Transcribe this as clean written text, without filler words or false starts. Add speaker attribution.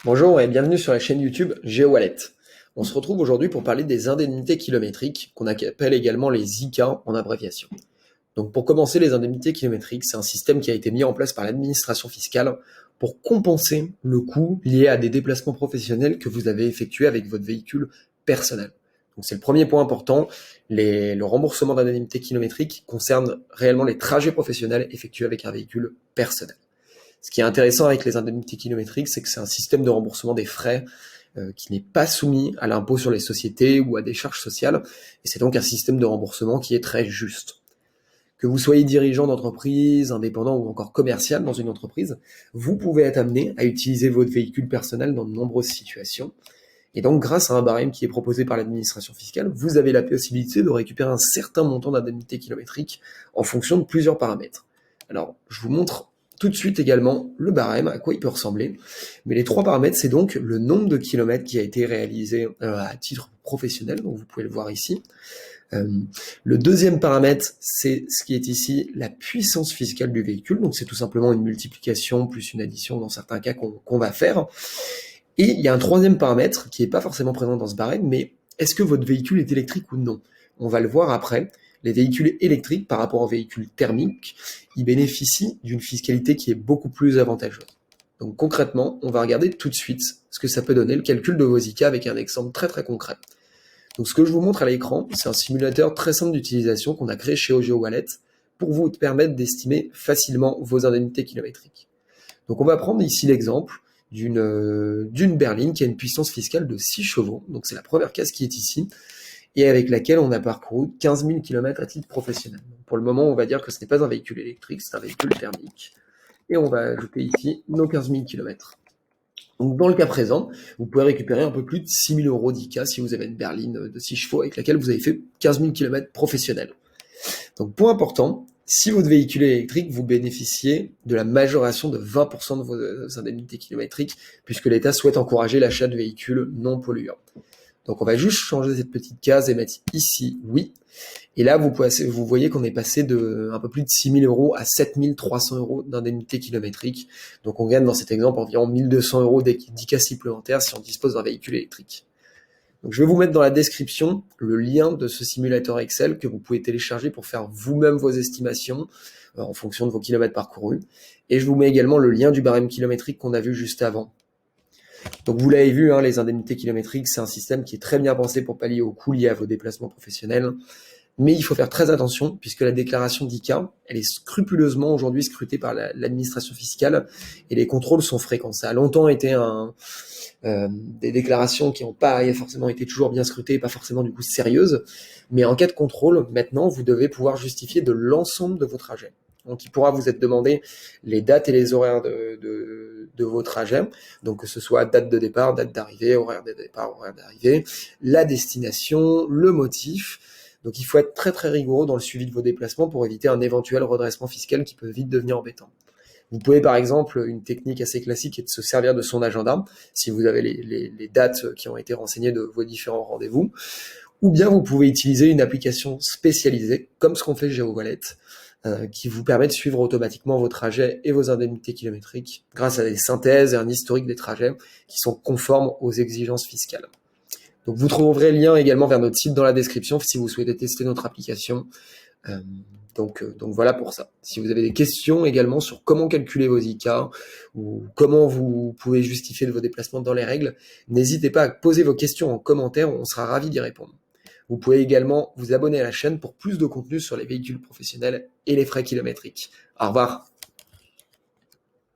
Speaker 1: Bonjour et bienvenue sur la chaîne YouTube GeoWallet. On se retrouve aujourd'hui pour parler des indemnités kilométriques, qu'on appelle également les ICA en abréviation. Donc pour commencer, les indemnités kilométriques, c'est un système qui a été mis en place par l'administration fiscale pour compenser le coût lié à des déplacements professionnels que vous avez effectués avec votre véhicule personnel. Donc c'est le premier point important, le remboursement d'indemnités kilométriques concerne réellement les trajets professionnels effectués avec un véhicule personnel. Ce qui est intéressant avec les indemnités kilométriques, c'est que c'est un système de remboursement des frais qui n'est pas soumis à l'impôt sur les sociétés ou à des charges sociales, et c'est donc un système de remboursement qui est très juste. Que vous soyez dirigeant d'entreprise, indépendant ou encore commercial dans une entreprise, vous pouvez être amené à utiliser votre véhicule personnel dans de nombreuses situations. Et donc, grâce à un barème qui est proposé par l'administration fiscale, vous avez la possibilité de récupérer un certain montant d'indemnité kilométrique en fonction de plusieurs paramètres. Alors, je vous montre tout de suite également le barème, à quoi il peut ressembler. Mais les trois paramètres, c'est donc le nombre de kilomètres qui a été réalisé à titre professionnel, donc vous pouvez le voir ici. Le deuxième paramètre, c'est ce qui est ici la puissance fiscale du véhicule, donc c'est tout simplement une multiplication plus une addition dans certains cas qu'on va faire. Et il y a un troisième paramètre qui n'est pas forcément présent dans ce barème, mais est-ce que votre véhicule est électrique ou non? On va le voir après. Les véhicules électriques par rapport aux véhicules thermiques, ils bénéficient d'une fiscalité qui est beaucoup plus avantageuse. Donc concrètement, on va regarder tout de suite ce que ça peut donner, le calcul de vos ICA avec un exemple très très concret. Donc ce que je vous montre à l'écran, c'est un simulateur très simple d'utilisation qu'on a créé chez GeoWallet pour vous permettre d'estimer facilement vos indemnités kilométriques. Donc on va prendre ici l'exemple d'une berline qui a une puissance fiscale de 6 chevaux, donc c'est la première case qui est ici, et avec laquelle on a parcouru 15 000 km à titre professionnel. Pour le moment, on va dire que ce n'est pas un véhicule électrique, c'est un véhicule thermique. Et on va ajouter ici nos 15 000 km. Donc dans le cas présent, vous pouvez récupérer un peu plus de 6 000 euros d'ICA si vous avez une berline de 6 chevaux avec laquelle vous avez fait 15 000 km professionnels. Donc point important, si votre véhicule est électrique, vous bénéficiez de la majoration de 20% de vos indemnités kilométriques, puisque l'État souhaite encourager l'achat de véhicules non polluants. Donc on va juste changer cette petite case et mettre ici oui. Et là, vous voyez qu'on est passé de un peu plus de 6 000 euros à 7 300 euros d'indemnité kilométrique. Donc on gagne dans cet exemple environ 1 200 euros d'ICA supplémentaires si on dispose d'un véhicule électrique. Donc je vais vous mettre dans la description le lien de ce simulateur Excel que vous pouvez télécharger pour faire vous-même vos estimations en fonction de vos kilomètres parcourus. Et je vous mets également le lien du barème kilométrique qu'on a vu juste avant. Donc vous l'avez vu, les indemnités kilométriques, c'est un système qui est très bien pensé pour pallier aux coûts liés à vos déplacements professionnels. Mais il faut faire très attention puisque la déclaration d'ICA, elle est scrupuleusement aujourd'hui scrutée par l'administration fiscale et les contrôles sont fréquents. Ça a longtemps été des déclarations qui n'ont pas forcément été toujours bien scrutées, pas forcément du coup sérieuses. Mais en cas de contrôle, maintenant, vous devez pouvoir justifier de l'ensemble de vos trajets. Donc il pourra vous être demandé les dates et les horaires de vos trajets, donc que ce soit date de départ, date d'arrivée, horaire de départ, horaire d'arrivée, la destination, le motif. Donc il faut être très très rigoureux dans le suivi de vos déplacements pour éviter un éventuel redressement fiscal qui peut vite devenir embêtant. Vous pouvez par exemple, une technique assez classique est de se servir de son agenda, si vous avez les dates qui ont été renseignées de vos différents rendez-vous, ou bien vous pouvez utiliser une application spécialisée, comme ce qu'on fait chez GeoWallet, qui vous permet de suivre automatiquement vos trajets et vos indemnités kilométriques grâce à des synthèses et un historique des trajets qui sont conformes aux exigences fiscales. Donc vous trouverez le lien également vers notre site dans la description si vous souhaitez tester notre application. Donc voilà pour ça. Si vous avez des questions également sur comment calculer vos ICA ou comment vous pouvez justifier de vos déplacements dans les règles, n'hésitez pas à poser vos questions en commentaire, on sera ravis d'y répondre. Vous pouvez également vous abonner à la chaîne pour plus de contenu sur les véhicules professionnels et les frais kilométriques. Au revoir.